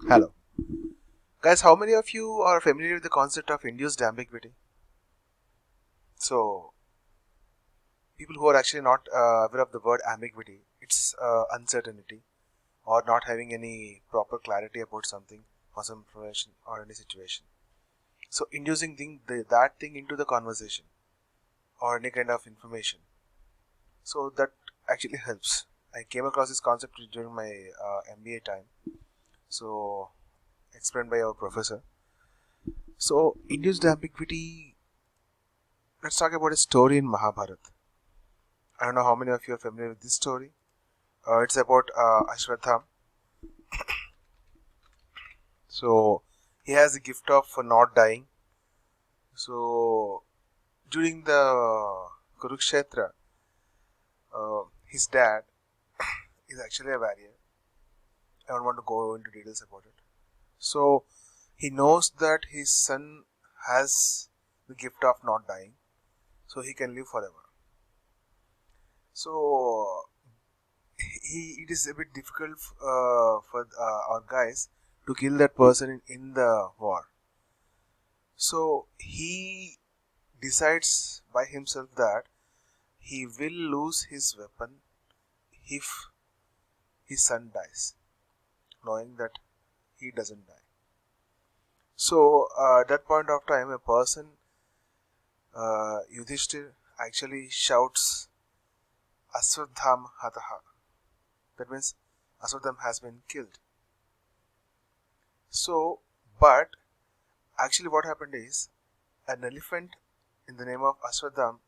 Hello. Guys, how many of you are familiar with the concept of induced ambiguity? So, people who are actually not aware of the word ambiguity, it's uncertainty or not having any proper clarity about something or some information or any situation. So, inducing that thing into the conversation or any kind of information. So, that actually helps. I came across this concept during my MBA time. So, explained by our professor. So, induced ambiguity. Let's talk about a story in Mahabharata. I don't know how many of you are familiar with this story. It's about Ashwatham. So he has the gift of not dying. So during the Kurukshetra, his dad is actually a warrior. I don't want to go into details about it. So he knows that his son has the gift of not dying, so he can live forever. So it is a bit difficult for our guys to kill that person in the war. So he decides by himself that he will lose his weapon if his son dies, knowing that he doesn't die. So at that point of time, a person, Yudhishthir, actually shouts, Aswadham Hataha. That means Aswadham has been killed. So, but actually what happened is, an elephant in the name of Aswadham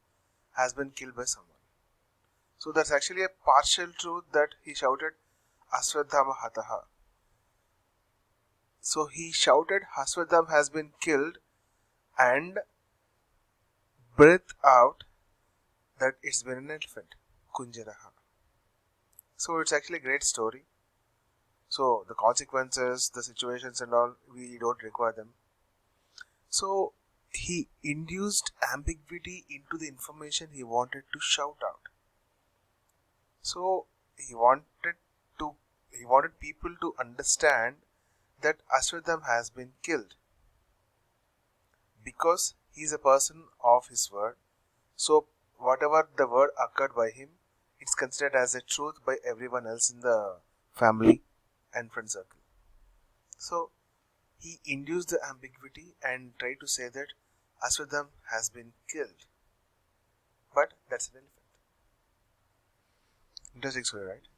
has been killed by someone. So that's actually a partial truth that he shouted Aswadhama Hataha. So he shouted Aswadham has been killed and breathed out that it's been an elephant, Kunjaraha. So it's actually a great story. So the consequences, the situations and all, we don't require them. So he induced ambiguity into the information he wanted to shout out. So he wanted people to understand that Ashwadham has been killed because he is a person of his word. So whatever the word occurred by him, it's considered as a truth by everyone else in the family and friend circle. So he induced the ambiguity and tried to say that Ashwadham has been killed. But that's an elephant. Interesting story, right?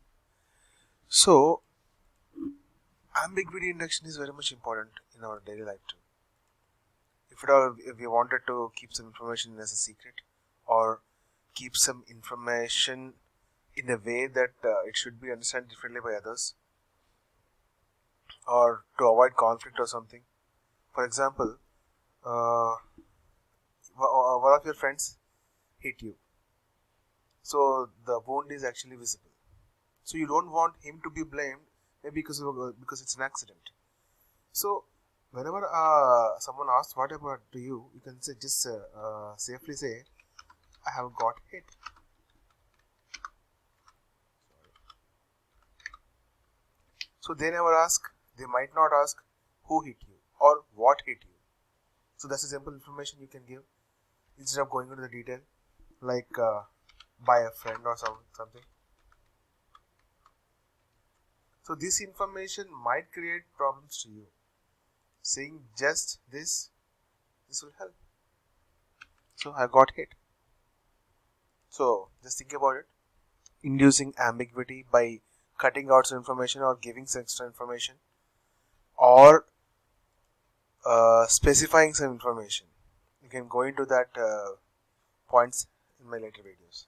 So ambiguity induction is very much important in our daily life too. If we wanted to keep some information as a secret or keep some information in a way that it should be understood differently by others or to avoid conflict or something. For example, one of your friends hit you, so the wound is actually visible. So you don't want him to be blamed, maybe because it's an accident. So whenever someone asks what about to you, you can say just safely say, I have got hit. So they never ask, they might not ask who hit you or what hit you. So that's a simple information you can give instead of going into the detail like by a friend or something. So this information might create problems to you. Saying just this will help. So I got hit. So just think about it. Inducing ambiguity by cutting out some information or giving some extra information or specifying some information. You can go into that points in my later videos.